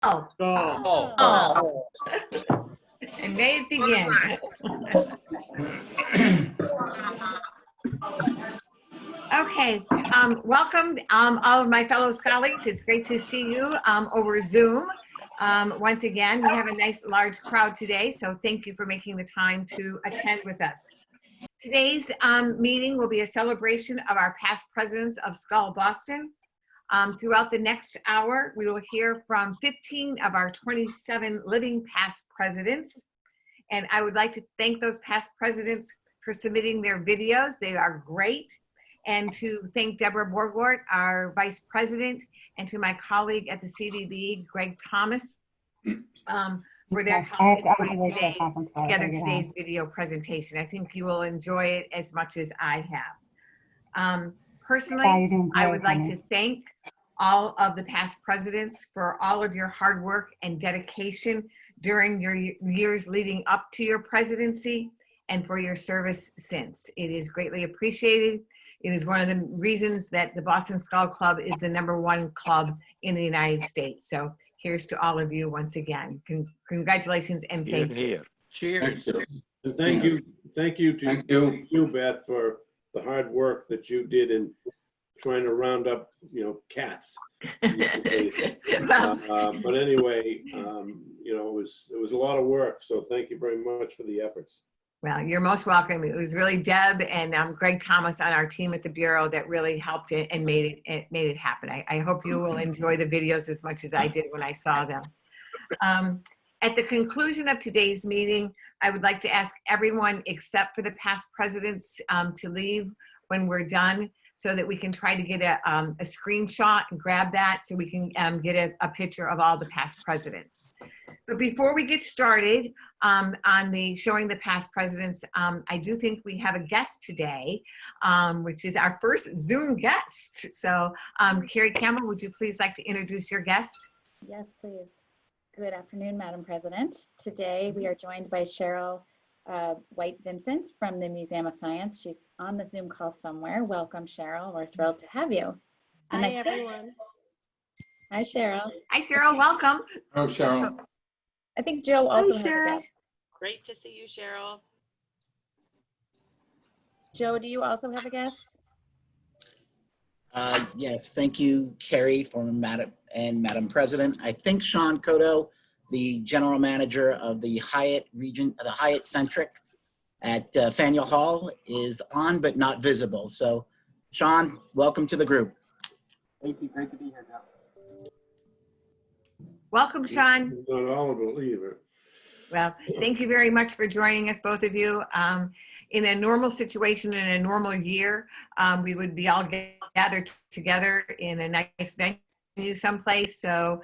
Oh. Oh. And may it begin. Okay, welcome all of my fellow colleagues. It's great to see you over Zoom. Once again, we have a nice large crowd today, so thank you for making the time to attend with us. Today's meeting will be a celebration of our past presidents of Skal Boston. Throughout the next hour, we will hear from 15 of our 27 living past presidents. And I would like to thank those past presidents for submitting their videos. They are great. And to thank Deborah Borgort, our vice president, and to my colleague at the CVB, Greg Thomas, for their help in together today's video presentation. I think you will enjoy it as much as I have. Personally, I would like to thank all of the past presidents for all of your hard work and dedication during your years leading up to your presidency and for your service since. It is greatly appreciated. It is one of the reasons that the Boston Skal Club is the #1 club in the United States. So here's to all of you once again. Congratulations and thank you. Cheers. And thank you to you, Beth, for the hard work that you did in trying to round up, cats. But anyway, it was a lot of work. So thank you very much for the efforts. Well, you're most welcome. It was really Deb and Greg Thomas on our team at the Bureau that really helped it and made it happen. I hope you will enjoy the videos as much as I did when I saw them. At the conclusion of today's meeting, I would like to ask everyone except for the past presidents to leave when we're done so that we can try to get a screenshot and grab that so we can get a picture of all the past presidents. But before we get started on the showing the past presidents, I do think we have a guest today, which is our first Zoom guest. So Carrie Campbell, would you please like to introduce your guest? Yes, please. Good afternoon, Madam President. Today we are joined by Cheryl White-Vincent from the Museum of Science. She's on the Zoom call somewhere. Welcome, Cheryl. We're thrilled to have you. And Hi, everyone. Hi, Cheryl. Hi, Cheryl. Welcome. Oh, Cheryl. I think Joe also has a guest. Great to see you, Cheryl. Joe, do you also have a guest? Yes, thank you, Carrie, for Madam President. I think Sean Cotto, the general manager of the Hyatt region, the Hyatt Centric at Faneuil Hall, is on but not visible. So, Sean, welcome to the group. Thank you. Great to be here, Jeff. Welcome, Sean. Not all believe it. Well, thank you very much for joining us, both of you. In a normal situation, in a normal year, we would be all gathered together in a nice venue someplace. So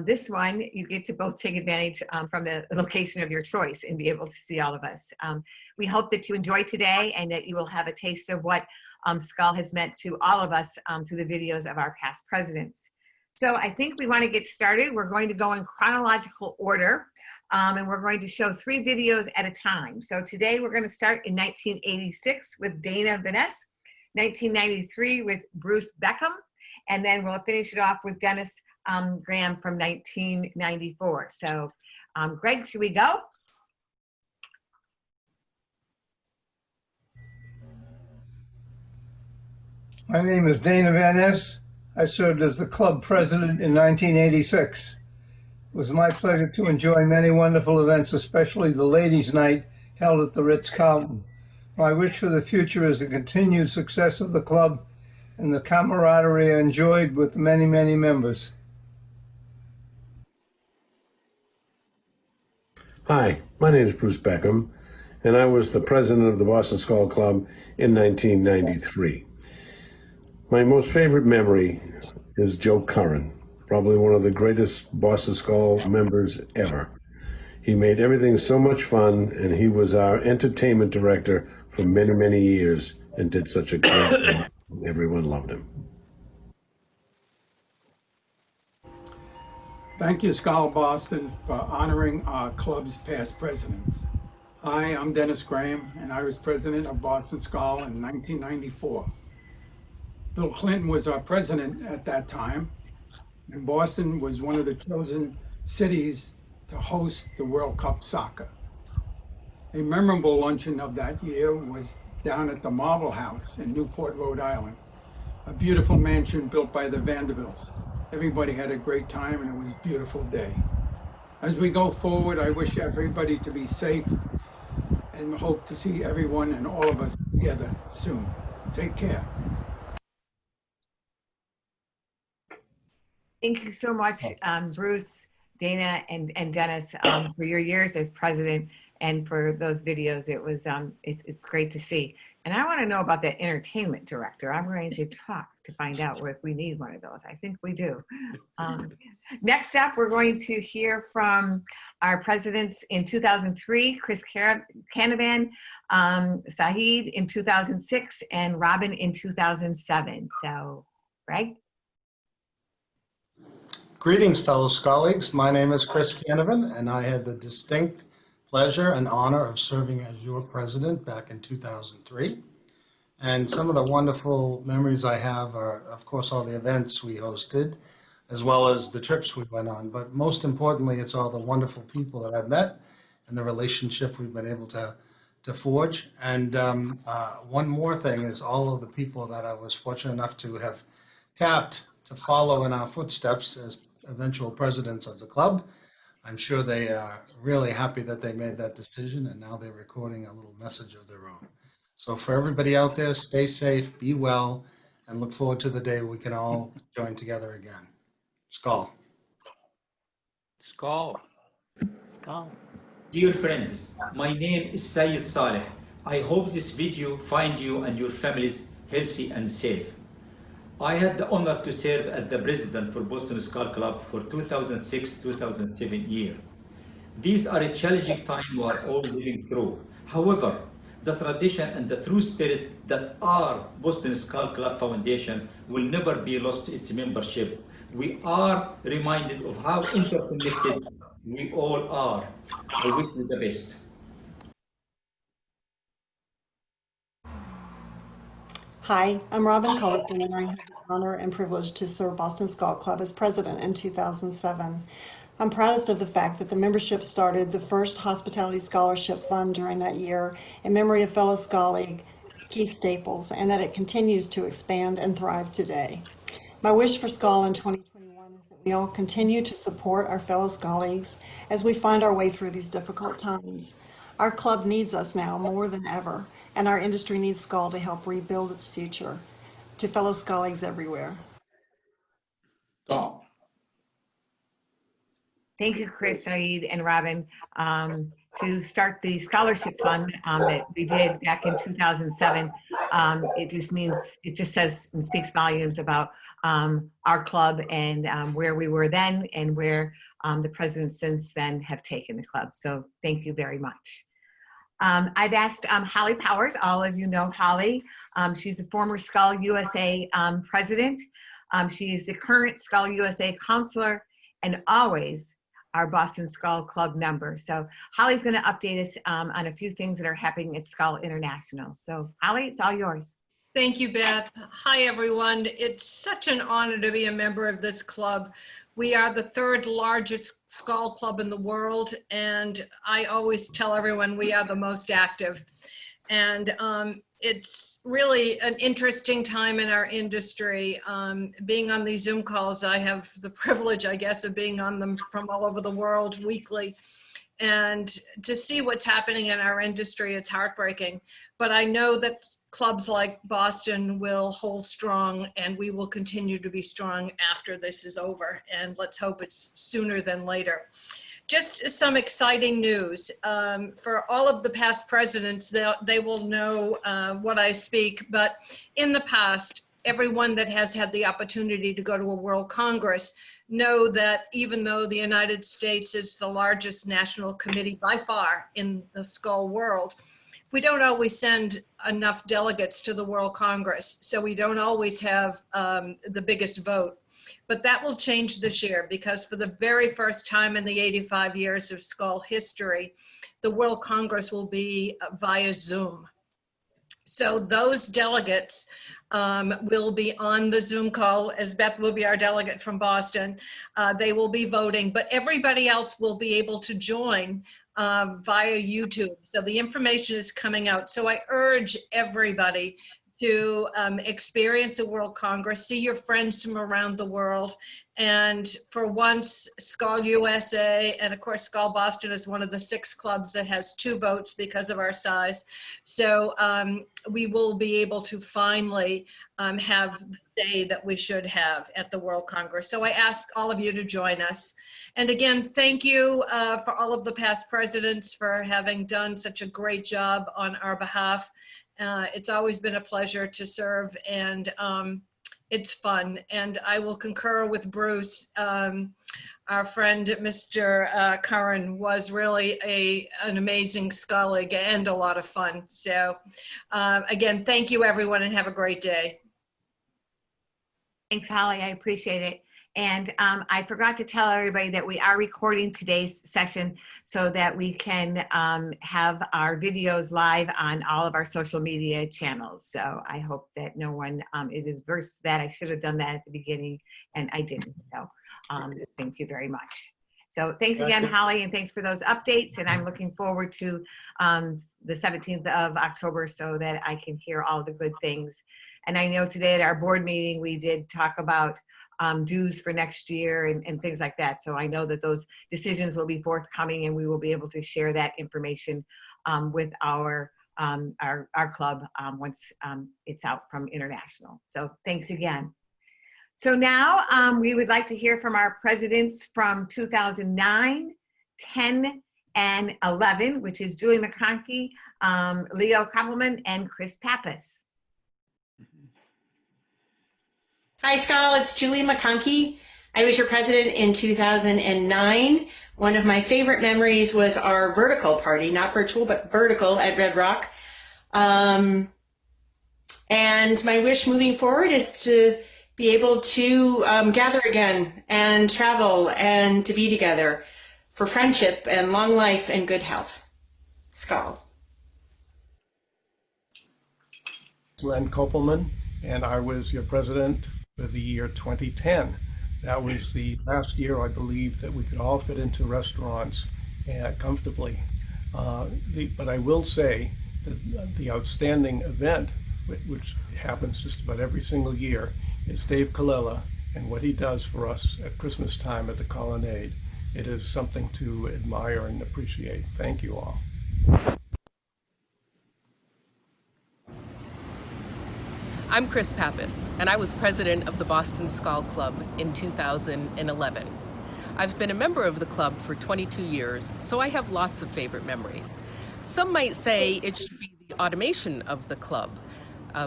this one, you get to both take advantage from the location of your choice and be able to see all of us. We hope that you enjoy today and that you will have a taste of what Skal has meant to all of us through the videos of our past presidents. So I think we want to get started. We're going to go in chronological order. And we're going to show 3 videos at a time. So today we're going to start in 1986 with Dana Vaness, 1993 with Bruce Beckham, and then we'll finish it off with Dennis Graham from 1994. So Greg, should we go? My name is Dana Vaness. I served as the club president in 1986. It was my pleasure to enjoy many wonderful events, especially the Ladies' Night held at the Ritz-Carlton. My wish for the future is the continued success of the club and the camaraderie I enjoyed with the many, many members. Hi, my name is Bruce Beckham, and I was the president of the Boston Skal Club in 1993. My most favorite memory is Joe Curran, probably one of the greatest Boston Skal members ever. He made everything so much fun, and he was our entertainment director for many, many years and did such a great job. Everyone loved him. Thank you, Skal Boston, for honoring our club's past presidents. Hi, I'm Dennis Graham, and I was president of Boston Skal in 1994. Bill Clinton was our president at that time, and Boston was one of the chosen cities to host the World Cup soccer. A memorable luncheon of that year was down at the Marble House in Newport, Rhode Island, a beautiful mansion built by the Vanderbilts. Everybody had a great time and it was a beautiful day. As we go forward, I wish everybody to be safe and hope to see everyone and all of us together soon. Take care. Thank you so much, Bruce, Dana, and Dennis, for your years as president and for those videos. It was it's great to see. And I want to know about that entertainment director. I'm going to talk to find out if we need one of those. I think we do. Next up, we're going to hear from our presidents in 2003, Chris Canavan, Saeed in 2006, and Robin in 2007. So, Greg? Greetings, fellow colleagues. My name is Chris Canavan, and I had the distinct pleasure and honor of serving as your president back in 2003. And some of the wonderful memories I have are, of course, all the events we hosted, as well as the trips we went on. But most importantly, it's all the wonderful people that I've met and the relationship we've been able to forge. And one more thing is all of the people that I was fortunate enough to have tapped to follow in our footsteps as eventual presidents of the club. I'm sure they are really happy that they made that decision, and now they're recording a little message of their own. So for everybody out there, stay safe, be well, and look forward to the day we can all join together again. Skal. Skal. Skal. Dear friends, my name is Syed Saleh. I hope this video finds you and your families healthy and safe. I had the honor to serve as the president for Boston Skal Club for 2006-2007 year. These are a challenging time we are all living through. However, the tradition and the true spirit that are Boston Skal Club Foundation will never be lost to its membership. We are reminded of how interconnected we all are. I wish you the best. Hi, I'm Robin Cullerton, and I have the honor and privilege to serve Boston Skal Club as president in 2007. I'm proudest of the fact that the membership started the first hospitality scholarship fund during that year in memory of fellow colleague Keith Staples, and that it continues to expand and thrive today. My wish for Skal in 2021 is that we all continue to support our fellow colleagues as we find our way through these difficult times. Our club needs us now more than ever, and our industry needs Skal to help rebuild its future. To fellow colleagues everywhere. Skal. Thank you, Chris, Saeed, and Robin, to start the scholarship fund that we did back in 2007. It just says and speaks volumes about our club and where we were then and where the presidents since then have taken the club. So thank you very much. I've asked Holly Powers. All of you know Holly. She's the former Skal USA president. She is the current Skal USA counselor and always our Boston Skal Club member. So Holly's going to update us on a few things that are happening at Skal International. So Holly, it's all yours. Thank you, Beth. Hi, everyone. It's such an honor to be a member of this club. We are the third largest Skal club in the world, and I always tell everyone we are the most active. And it's really an interesting time in our industry. Being on these Zoom calls, I have the privilege, I guess, of being on them from all over the world weekly. And to see what's happening in our industry, it's heartbreaking. But I know that clubs like Boston will hold strong, and we will continue to be strong after this is over. And let's hope it's sooner than later. Just some exciting news. For all of the past presidents, they will know what I speak, but in the past, everyone that has had the opportunity to go to a World Congress know that even though the United States is the largest national committee by far in the Skal world, we don't always send enough delegates to the World Congress, so we don't always have the biggest vote. But that will change this year, because for the very first time in the 85 years of Skal history, the World Congress will be via Zoom. So those delegates will be on the Zoom call, as Beth will be our delegate from Boston. They will be voting, but everybody else will be able to join via YouTube. So the information is coming out. So I urge everybody to experience a World Congress, see your friends from around the world. And for once, Skal USA, and of course, Skal Boston is one of the 6 clubs that has 2 votes because of our size. So we will be able to finally have the say that we should have at the World Congress. So I ask all of you to join us. And again, thank you for all of the past presidents for having done such a great job on our behalf. It's always been a pleasure to serve, and it's fun. And I will concur with Bruce. Our friend, Mr. Curran, was really an amazing colleague and a lot of fun. So again, thank you everyone, and have a great day. Thanks, Holly. I appreciate it. And I forgot to tell everybody that we are recording today's session so that we can have our videos live on all of our social media channels. So I hope that no one is adverse to that. I should have done that at the beginning and I didn't. So thank you very much. So thanks again, Holly, and thanks for those updates. And I'm looking forward to the 17th of October so that I can hear all the good things. And I know today at our board meeting, we did talk about dues for next year and things like that. So I know that those decisions will be forthcoming and we will be able to share that information with our club once it's out from international. So thanks again. So now we would like to hear from our presidents from 2009, 10, and 11, which is Julie McConkey, Leo Koppelman, and Chris Pappas. Hi, Skal. It's Julie McConkey. I was your president in 2009. One of my favorite memories was our vertical party, not virtual, but vertical at Red Rock. And my wish moving forward is to be able to gather again and travel and to be together for friendship and long life and good health. Skal. Glenn Koppelman, and I was your president for the year 2010. That was the last year, I believe, that we could all fit into restaurants comfortably. But I will say that the outstanding event, which happens just about every single year, is Dave Colella and what he does for us at Christmas time at the Colonnade. It is something to admire and appreciate. Thank you all. I'm Chris Pappas, and I was president of the Boston Skal Club in 2011. I've been a member of the club for 22 years, so I have lots of favorite memories. Some might say it should be the automation of the club,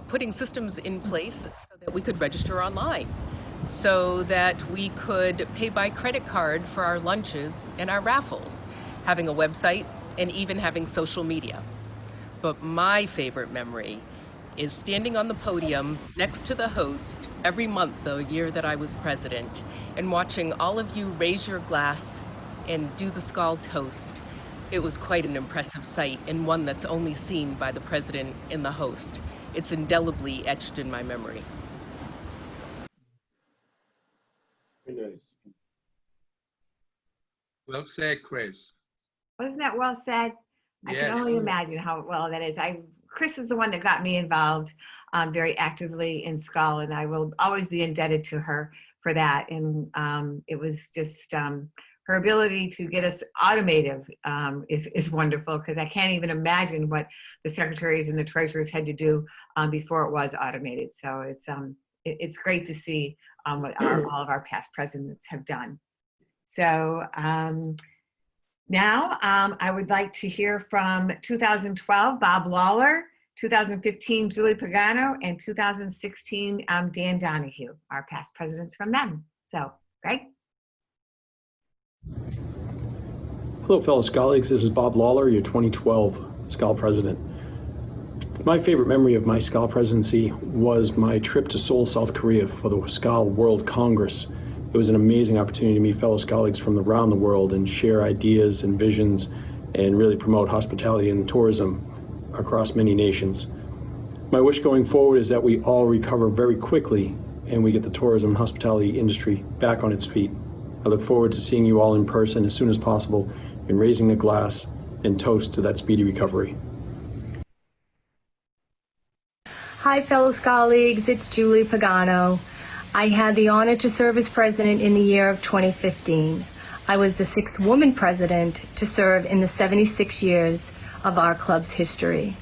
putting systems in place so that we could register online, so that we could pay by credit card for our lunches and our raffles, having a website, and even having social media. But my favorite memory is standing on the podium next to the host every month the year that I was president and watching all of you raise your glass and do the Skal toast. It was quite an impressive sight and one that's only seen by the president and the host. It's indelibly etched in my memory. Very nice. Well said, Chris. Wasn't that well said? I Yes. can only imagine how well that is. Chris is the one that got me involved very actively in Skal, and I will always be indebted to her for that. And it was just her ability to get us automated is wonderful, because I can't even imagine what the secretaries and the treasurers had to do before it was automated. So it's great to see what all of our past presidents have done. So now, I would like to hear from 2012, Bob Lawler, 2015, Julie Pagano, and 2016, Dan Donahue, our past presidents from them. So, Greg? Hello, fellow colleagues. This is Bob Lawler, your 2012 Skal president. My favorite memory of my Skal presidency was my trip to Seoul, South Korea for the Skal World Congress. It was an amazing opportunity to meet fellow colleagues from around the world and share ideas and visions and really promote hospitality and tourism across many nations. My wish going forward is that we all recover very quickly and we get the tourism and hospitality industry back on its feet. I look forward to seeing you all in person as soon as possible and raising a glass and toast to that speedy recovery. Hi, fellow colleagues. It's Julie Pagano. I had the honor to serve as president in the year of 2015. I was the 6th woman president to serve in the 76 years of our club's history.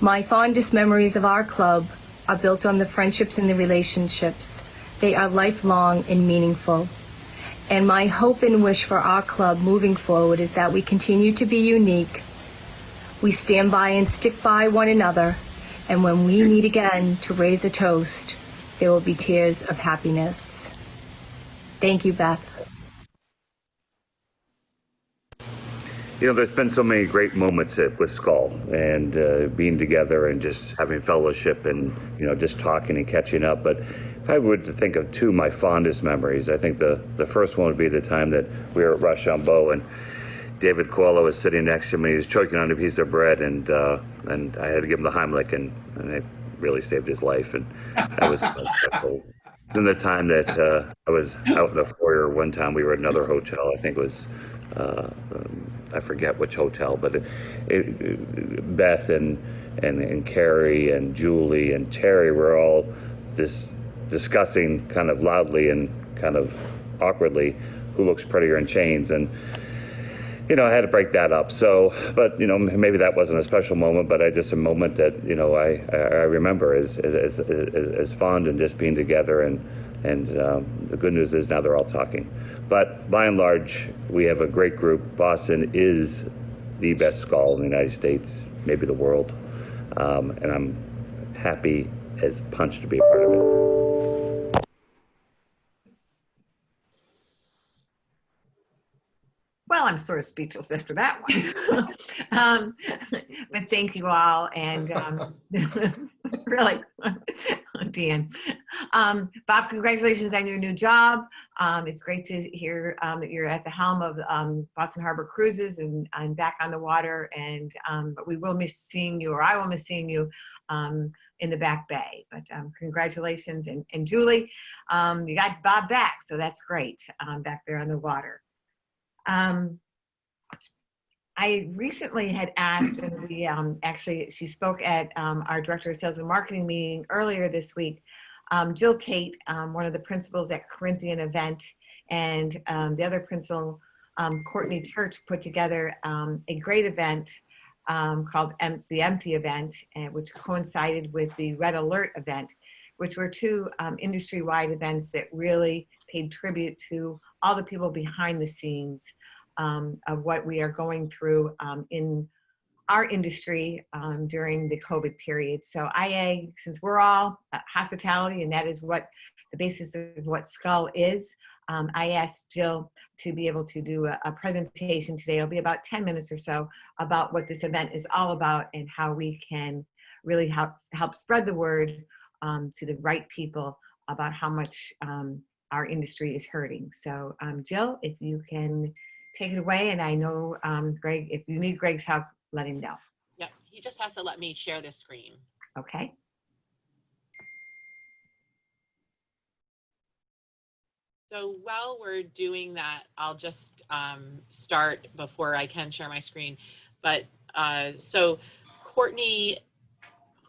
My fondest memories of our club are built on the friendships and the relationships. They are lifelong and meaningful. And my hope and wish for our club moving forward is that we continue to be unique. We stand by and stick by one another. And when we meet again to raise a toast, there will be tears of happiness. Thank you, Beth. You know, there's been so many great moments with Skal and being together and just having fellowship and, you know, just talking and catching up. But if I were to think of two of my fondest memories, I think the first one would be the time that we were at Rochambeau and David Coelho was sitting next to me. He was choking on a piece of bread, and I had to give him the Heimlich, and it really saved his life. And that was special. Then the time that I was out in the foyer one time, we were at another hotel. I think it was, I forget which hotel, but Beth and Carrie and Julie and Terry were all discussing kind of loudly and kind of awkwardly who looks prettier in chains. And you know, I had to break that up. So, but you know, maybe that wasn't a special moment, but just a moment that, you know, I remember as fond and just being together. And the good news is now they're all talking. But by and large, we have a great group. Boston is the best Skal in the United States, maybe the world, and I'm happy as punch to be a part of it. Well, I'm sort of speechless after that one. But thank you all. And really, Dan. Bob, congratulations on your new job. It's great to hear that you're at the helm of Boston Harbor Cruises and back on the water. And but we will miss seeing you, or I will miss seeing you in the back bay. But congratulations. And Julie, you got Bob back, so that's great back there on the water. I recently had asked, and we actually, she spoke at our Director of Sales and Marketing meeting earlier this week, Jill Tate, one of the principals at Corinthian event, and the other principal, Courtney Church, put together a great event called the Empty event, which coincided with the Red Alert event, which were two industry-wide events that really paid tribute to all the people behind the scenes of what we are going through in our industry during the COVID period. So IA, since we're all hospitality, and that is what the basis of what Skal is, I asked Jill to be able to do a presentation today. It'll be about 10 minutes or so about what this event is all about and how we can really help spread the word to the right people about how much our industry is hurting. So Jill, if you can take it away, and I know Greg, if you need Greg's help, let him know. Yep, he just has to let me share the screen. Okay. So while we're doing that, I'll just start before I can share my screen. But so Courtney,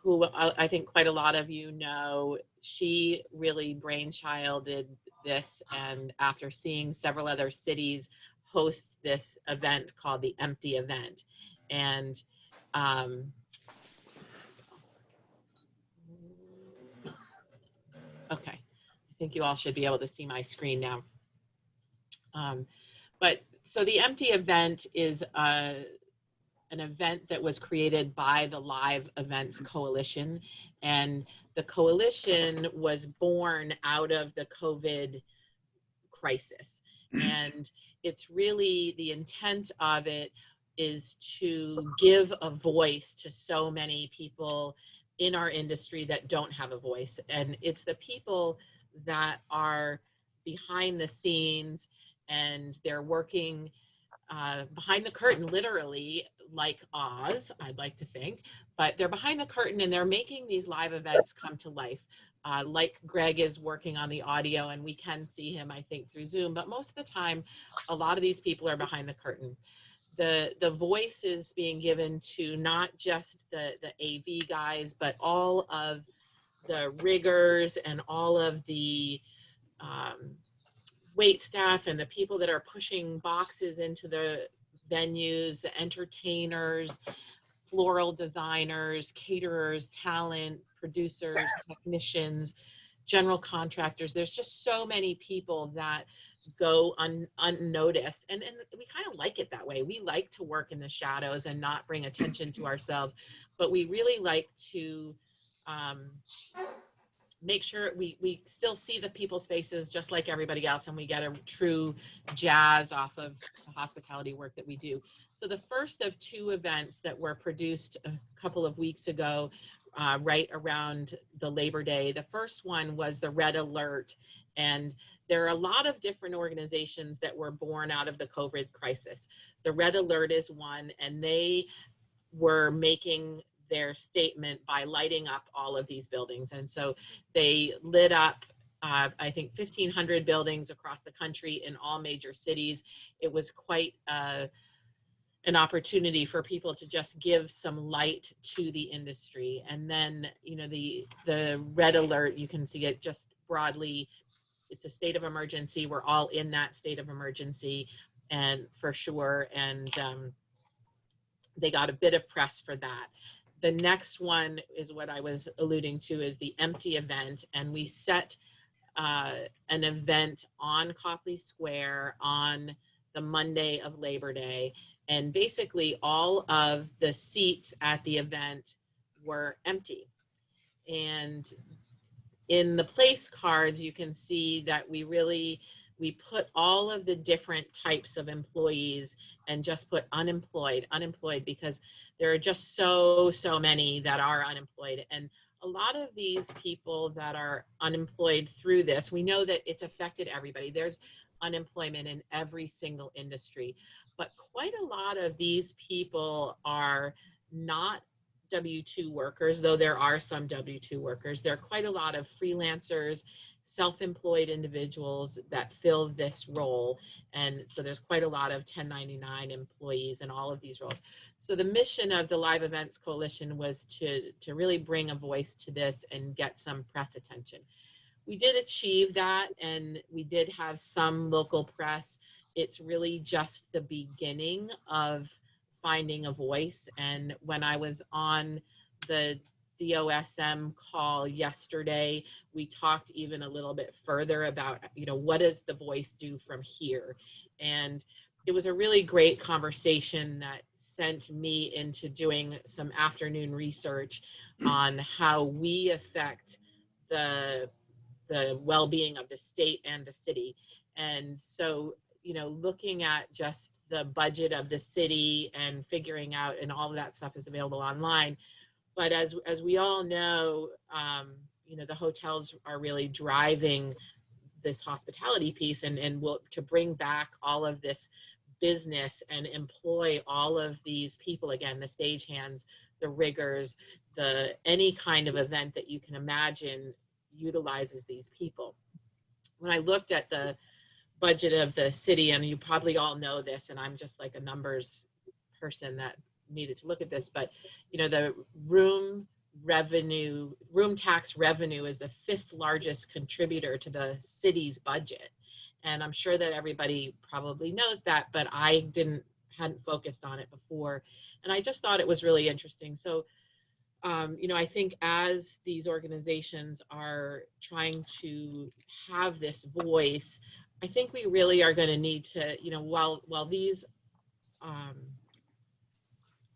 who I think quite a lot of you know, she really brainchilded this, and after seeing several other cities host this event called the Empty event. And okay, I think you all should be able to see my screen now. But so the Empty event is an event that was created by the Live Events Coalition, and the coalition was born out of the COVID crisis. And it's really, the intent of it is to give a voice to so many people in our industry that don't have a voice. And it's the people that are behind the scenes, and they're working behind the curtain, literally, like Oz, I'd like to think, but they're behind the curtain and they're making these live events come to life. Like Greg is working on the audio and we can see him, I think, through Zoom, but most of the time, a lot of these people are behind the curtain. The voice is being given to not just the AV guys, but all of the riggers and all of the wait staff and the people that are pushing boxes into the venues, the entertainers, floral designers, caterers, talent, producers, technicians, general contractors. There's just so many people that go unnoticed. And we kind of like it that way. We like to work in the shadows and not bring attention to ourselves, but we really like to make sure we still see the people's faces just like everybody else, and we get a true jazz off of the hospitality work that we do. So the first of two events that were produced a couple of weeks ago, right around the Labor Day, the first one was the Red Alert. And there are a lot of different organizations that were born out of the COVID crisis. The Red Alert is one, and they were making their statement by lighting up all of these buildings. And so they lit up, I think, 1,500 buildings across the country in all major cities. It was quite an opportunity for people to just give some light to the industry. And then, you know, the Red Alert, you can see it just broadly. It's a state of emergency. We're all in that state of emergency, and for sure. And they got a bit of press for that. The next one is what I was alluding to, is the empty event. And we set an event on Copley Square on the Monday of Labor Day. And basically all of the seats at the event were empty. And in the place cards, you can see that we put all of the different types of employees and just put unemployed, because there are just so many that are unemployed. And a lot of these people that are unemployed through this, we know that it's affected everybody. There's unemployment in every single industry, but quite a lot of these people are not W-2 workers, though there are some W-2 workers. There are quite a lot of freelancers, self-employed individuals that fill this role. And so there's quite a lot of 1099 employees in all of these roles. So the mission of the Live Events Coalition was to really bring a voice to this and get some press attention. We did achieve that, and we did have some local press. It's really just the beginning of finding a voice. And when I was on the DOSM call yesterday, we talked even a little bit further about, you know, what does the voice do from here? And it was a really great conversation that sent me into doing some afternoon research on how we affect the well-being of the state and the city. And so, you know, looking at just the budget of the city and figuring out, and all of that stuff is available online. But as we all know, you know, the hotels are really driving this hospitality piece, and will to bring back all of this business and employ all of these people again, the stagehands, the riggers, any kind of event that you can imagine utilizes these people. When I looked at the budget of the city, and you probably all know this, and I'm just like a numbers person that needed to look at this, but you know, the room tax revenue is the 5th largest contributor to the city's budget. And I'm sure that everybody probably knows that, but I hadn't focused on it before. And I just thought it was really interesting. So, you know, I think as these organizations are trying to have this voice, I think we really are going to need to, you know, while these,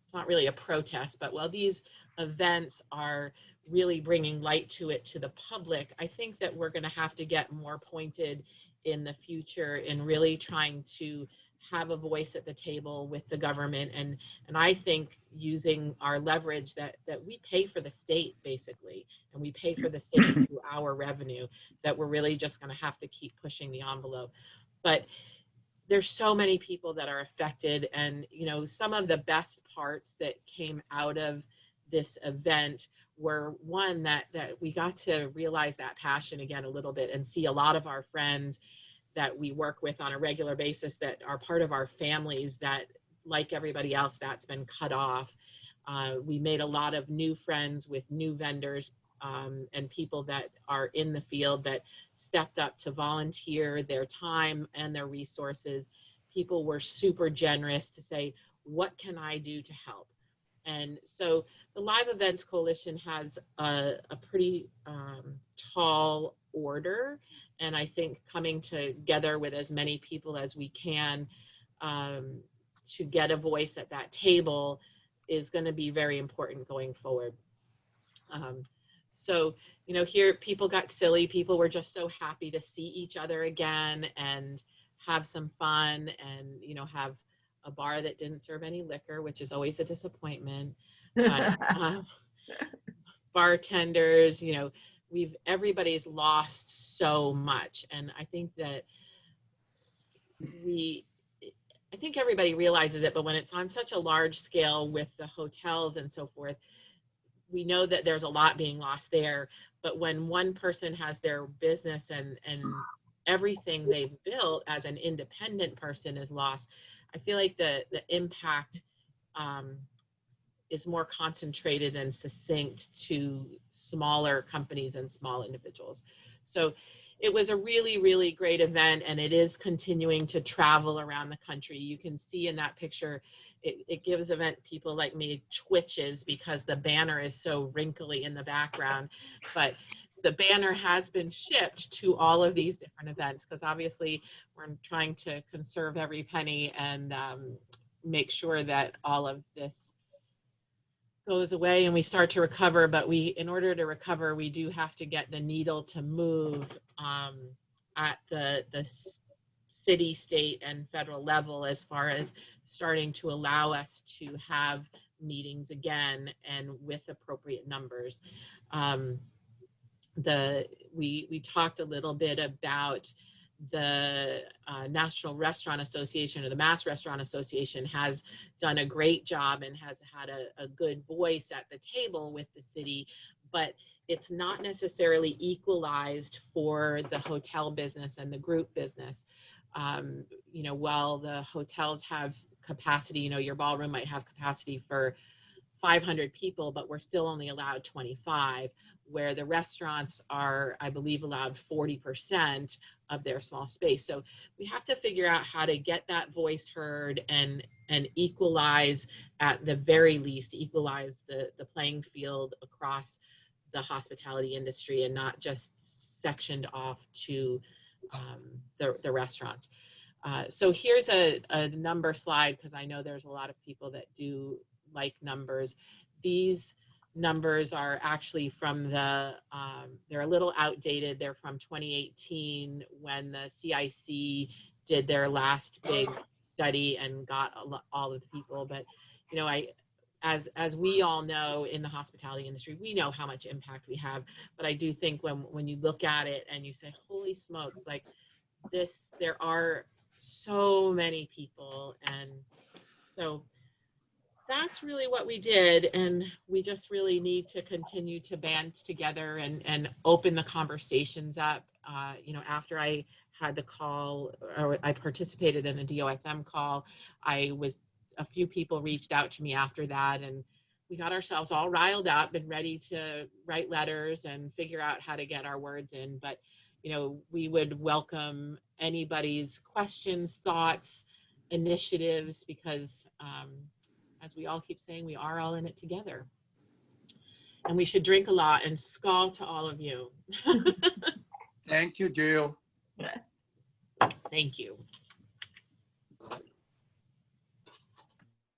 it's not really a protest, but while these events are really bringing light to it to the public, I think that we're going to have to get more pointed in the future in really trying to have a voice at the table with the government. And I think using our leverage that we pay for the state basically, and we pay for the city through our revenue, that we're really just going to have to keep pushing the envelope. But there's so many people that are affected, and some of the best parts that came out of this event were one that we got to realize that passion again a little bit and see a lot of our friends that we work with on a regular basis that are part of our families that, like everybody else, that's been cut off. We made a lot of new friends with new vendors and people that are in the field that stepped up to volunteer their time and their resources. People were super generous to say, what can I do to help? And so the Live Events Coalition has a pretty tall order, and I think coming together with as many people as we can to get a voice at that table is going to be very important going forward. So, here people got silly. People were just so happy to see each other again and have some fun and, have a bar that didn't serve any liquor, which is always a disappointment. But bartenders, everybody's lost so much. And I think that I think everybody realizes it, but when it's on such a large scale with the hotels and so forth, we know that there's a lot being lost there. But when one person has their business and everything they've built as an independent person is lost, I feel like the impact is more concentrated and succinct to smaller companies and small individuals. So it was a really, really great event, and it is continuing to travel around the country. You can see in that picture, it gives event people like me twitches because the banner is so wrinkly in the background. But the banner has been shipped to all of these different events because obviously we're trying to conserve every penny and make sure that all of this goes away and we start to recover. But in order to recover, we do have to get the needle to move at the city, state, and federal level as far as starting to allow us to have meetings again and with appropriate numbers. We talked a little bit about the National Restaurant Association, or the Mass Restaurant Association, has done a great job and has had a good voice at the table with the city, but it's not necessarily equalized for the hotel business and the group business. While the hotels have capacity, your ballroom might have capacity for 500 people, but we're still only allowed 25, where the restaurants are, I believe, allowed 40% of their small space. So we have to figure out how to get that voice heard and equalize, at the very least, equalize the playing field across the hospitality industry and not just sectioned off to the restaurants. So here's a number slide, because I know there's a lot of people that do like numbers. These numbers are actually from they're a little outdated. They're from 2018 when the CIC did their last big study and got all of the people. But, as we all know in the hospitality industry, we know how much impact we have. But I do think when you look at it and you say, holy smokes, like this, there are so many people. And so that's really what we did, and we just really need to continue to band together and open the conversations up. After I had the call, or I participated in a DOSM call, a few people reached out to me after that, and we got ourselves all riled up and ready to write letters and figure out how to get our words in. But we would welcome anybody's questions, thoughts, initiatives, because as we all keep saying, we are all in it together. And we should drink a lot, and Skal to all of you. Thank you, Jill. Thank you.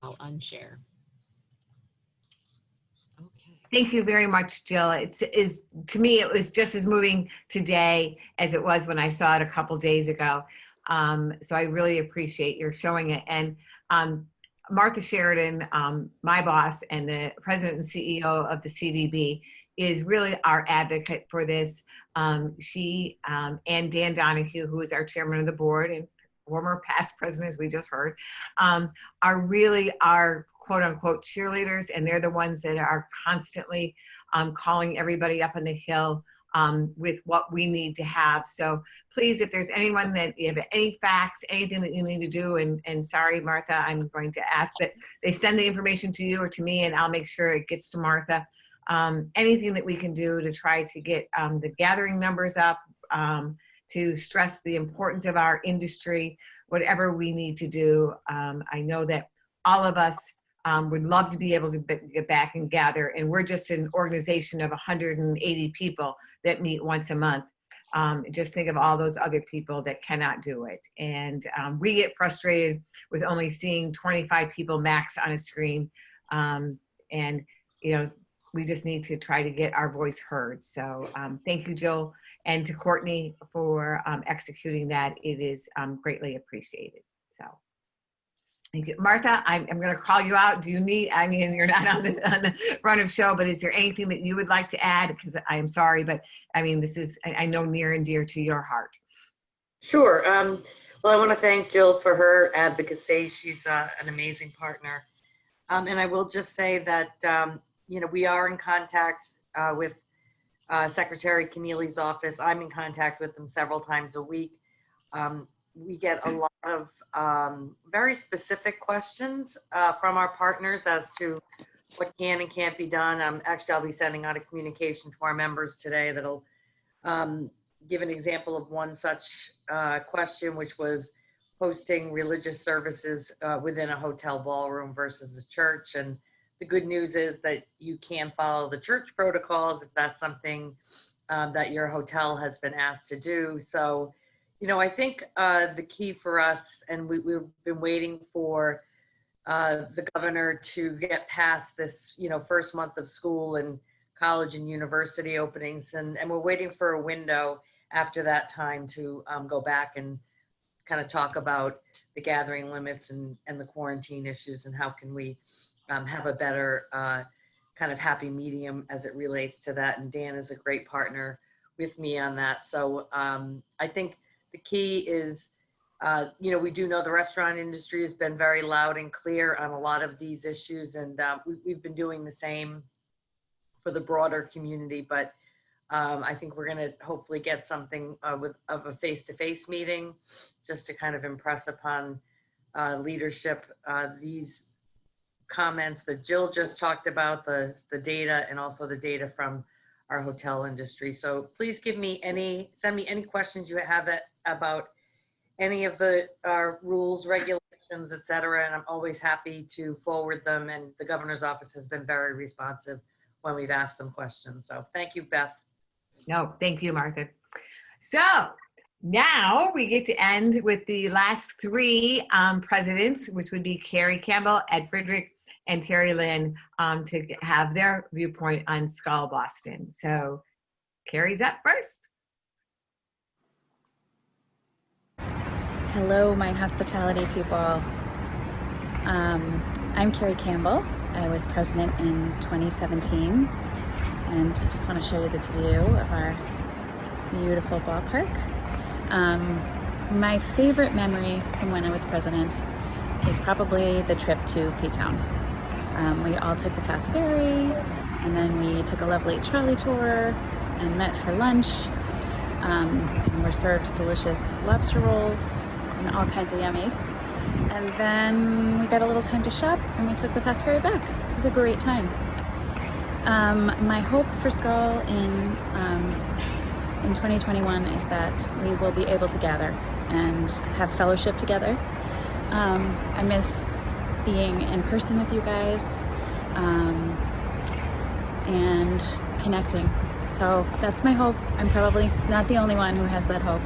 I'll unshare. Okay. Thank you very much, Jill. To me, it was just as moving today as it was when I saw it a couple days ago. So I really appreciate your showing it. And Martha Sheridan, my boss and the president and CEO of the CVB, is really our advocate for this. She and Dan Donahue, who is our chairman of the board and former past presidents we just heard, are really our quote unquote cheerleaders, and they're the ones that are constantly calling everybody up on the Hill with what we need to have. So please, if there's anyone that you have any facts, anything that you need to do, and sorry, Martha, I'm going to ask that they send the information to you or to me, and I'll make sure it gets to Martha. Anything that we can do to try to get the gathering numbers up, to stress the importance of our industry, whatever we need to do. I know that all of us would love to be able to get back and gather, and we're just an organization of 180 people that meet once a month. Just think of all those other people that cannot do it. And we get frustrated with only seeing 25 people max on a screen. And, you know, we just need to try to get our voice heard. So thank you, Jill, and to Courtney for executing that. It is greatly appreciated. So thank you. Martha, I'm going to call you out. Do you need, I mean, you're not on the run of show, but is there anything that you would like to add? Because I am sorry, but I mean, this is, I know, near and dear to your heart. Sure. Well, I want to thank Jill for her advocacy. She's an amazing partner. And I will just say that, you know, we are in contact with Secretary Keneally's office. I'm in contact with them several times a week. We get a lot of very specific questions from our partners as to what can and can't be done. Actually, I'll be sending out a communication to our members today that'll give an example of one such question, which was hosting religious services within a hotel ballroom versus a church. And the good news is that you can follow the church protocols if that's something that your hotel has been asked to do. So, you know, I think the key for us, and we've been waiting for the governor to get past this, you know, first month of school and college and university openings, and we're waiting for a window after that time to go back and kind of talk about the gathering limits and the quarantine issues and how can we have a better kind of happy medium as it relates to that. And Dan is a great partner with me on that. So I think the key is, you know, we do know the restaurant industry has been very loud and clear on a lot of these issues, and we've been doing the same for the broader community. But I think we're going to hopefully get something of a face-to-face meeting just to kind of impress upon leadership these comments that Jill just talked about, the data, and also the data from our hotel industry. So please send me any questions you have about any of the rules, regulations, et cetera, and I'm always happy to forward them. And the governor's office has been very responsive when we've asked them questions. So thank you, Beth. No, thank you, Martha. So now we get to end with the last three presidents, which would be Carrie Campbell, Ed Frederick, and Terry Lynn, to have their viewpoint on Skal Boston. So Carrie's up first. Hello, my hospitality people. I'm Carrie Campbell. I was president in 2017, and I just want to show you this view of our beautiful ballpark. My favorite memory from when I was president is probably the trip to P-Town. We all took the fast ferry, and then we took a lovely trolley tour and met for lunch, and were served delicious lobster rolls and all kinds of yummies. And then we got a little time to shop, and we took the fast ferry back. It was a great time. My hope for Skal in 2021 is that we will be able to gather and have fellowship together. I miss being in person with you guys and connecting. So that's my hope. I'm probably not the only one who has that hope.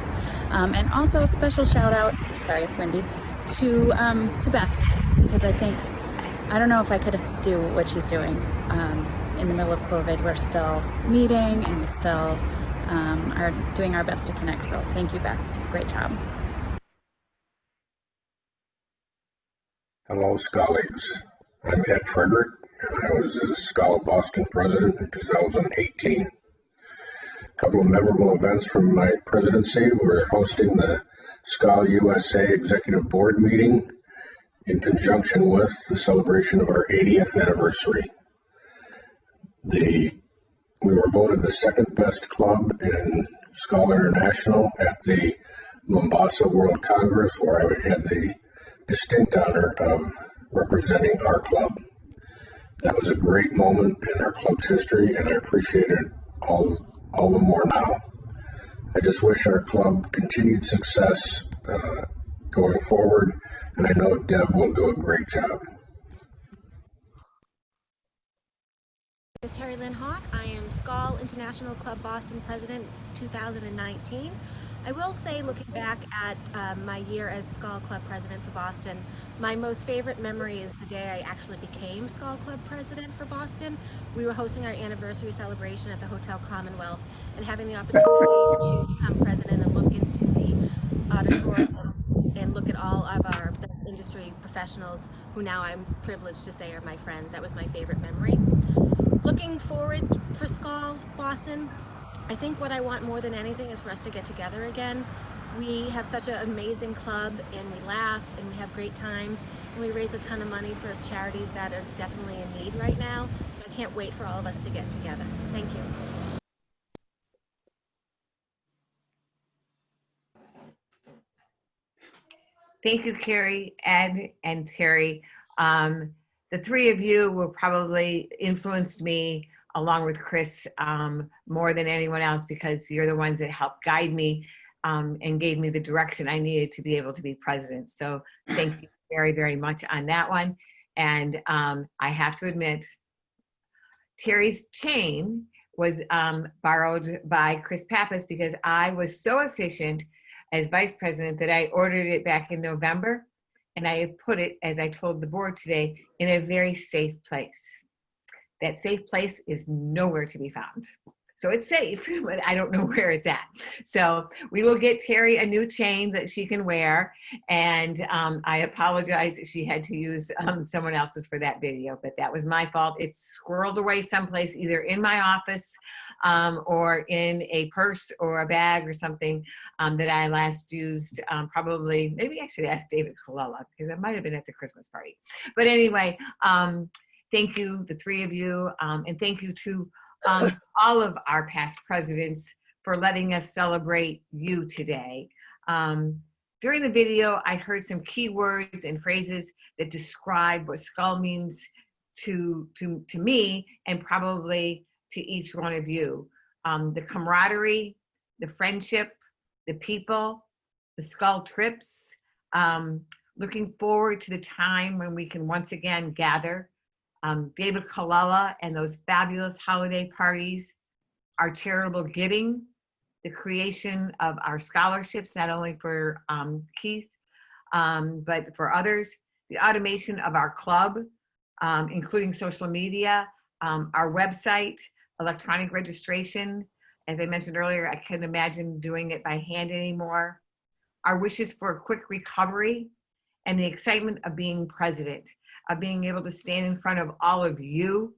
And also a special shout out, sorry it's windy, to Beth, because I don't know if I could do what she's doing in the middle of COVID. We're still meeting and we still are doing our best to connect. So thank you, Beth. Great job. Hello, colleagues. I'm Ed Frederick, and I was the Skal Boston president in 2018. A couple of memorable events from my presidency were hosting the Skal USA Executive Board meeting in conjunction with the celebration of our 80th anniversary. We were voted the second best club in Skal International at the Mombasa World Congress, where I had the distinct honor of representing our club. That was a great moment in our club's history, and I appreciate it all the more now. I just wish our club continued success going forward, and I know Deb will do a great job. Ms. Terry Lynn Hawk. I am Skal International Club Boston President 2019. I will say, looking back at my year as Skal Club President for Boston, my most favorite memory is the day I actually became Skal Club President for Boston. We were hosting our anniversary celebration at the Hotel Commonwealth, and having the opportunity to become president and look into the auditorium and look at all of our industry professionals, who now I'm privileged to say are my friends. That was my favorite memory. Looking forward for Skal Boston, I think what I want more than anything is for us to get together again. We have such an amazing club, and we laugh and we have great times, and we raise a ton of money for charities that are definitely in need right now. So I can't wait for all of us to get together. Thank you. Thank you, Carrie, Ed, and Terry. The three of you will probably influenced me, along with Chris, more than anyone else, because you're the ones that helped guide me and gave me the direction I needed to be able to be president. So thank you very, very much on that one. And I have to admit, Terry's chain was borrowed by Chris Pappas, because I was so efficient as vice president that I ordered it back in November, and I have put it, as I told the board today, in a very safe place. That safe place is nowhere to be found. So it's safe, but I don't know where it's at. So we will get Terry a new chain that she can wear. And I apologize that she had to use someone else's for that video, but that was my fault. It's squirreled away someplace, either in my office or in a purse or a bag or something that I last used probably, maybe I should ask David Colella, because it might have been at the Christmas party. But anyway, thank you, the three of you, and thank you to all of our past presidents for letting us celebrate you today. During the video, I heard some key words and phrases that describe what Skal means to me, and probably to each one of you. The camaraderie, the friendship, the people, the Skal trips, looking forward to the time when we can once again gather. David Colella and those fabulous holiday parties, our charitable giving, the creation of our scholarships, not only for Keith, but for others, the automation of our club, including social media, our website, electronic registration. As I mentioned earlier, I couldn't imagine doing it by hand anymore. Our wishes for a quick recovery, and the excitement of being president, of being able to stand in front of all of you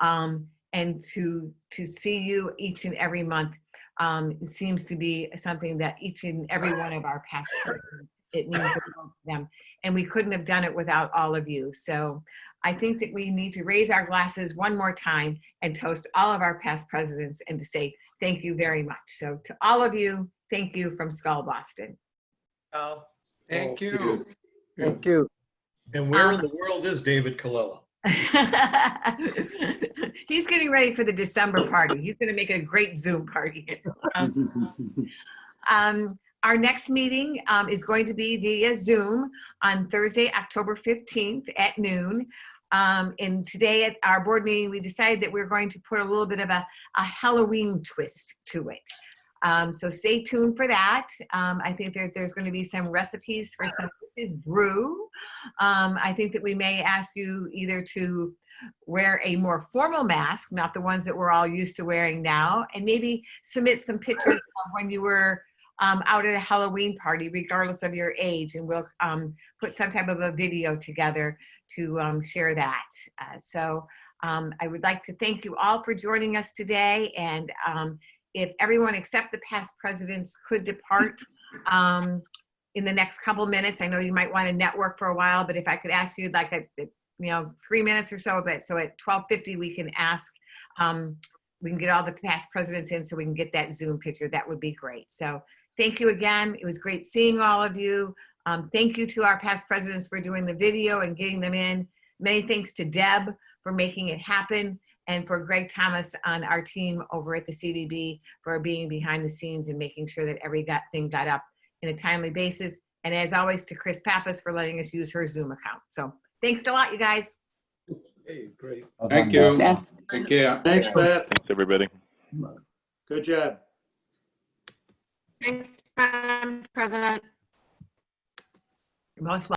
and to see you each and every month. It seems to be something that each and every one of our past presidents, it means the world to them. And we couldn't have done it without all of you. So I think that we need to raise our glasses one more time and toast all of our past presidents and to say thank you very much. So to all of you, thank you from Skal Boston. Oh, thank you. Thank you. And where in the world is David Colella? He's getting ready for the December party. He's going to make a great Zoom party. Our next meeting is going to be via Zoom on Thursday, October 15th at noon. And today at our board meeting, we decided that we're going to put a little bit of a Halloween twist to it. So stay tuned for that. I think there's going to be some recipes for some brew. I think that we may ask you either to wear a more formal mask, not the ones that we're all used to wearing now, and maybe submit some pictures of when you were out at a Halloween party, regardless of your age, and we'll put some type of a video together to share that. So I would like to thank you all for joining us today, and if everyone except the past presidents could depart, in the next couple minutes. I know you might want to network for a while, but if I could ask you like 3 minutes or so, but so at 12:50 we can ask, we can get all the past presidents in so we can get that Zoom picture. That would be great. So thank you again. It was great seeing all of you. Thank you to our past presidents for doing the video and getting them in. Many thanks to Deb for making it happen, and for Greg Thomas on our team over at the CVB for being behind the scenes and making sure that everything got up in a timely basis. And as always, to Chris Pappas for letting us use her Zoom account. So thanks a lot, you guys. Hey, great. Thank you. Beth. Take care. Thanks, Beth. Thanks, everybody. Good job. Thanks, Madam President. You're most welcome.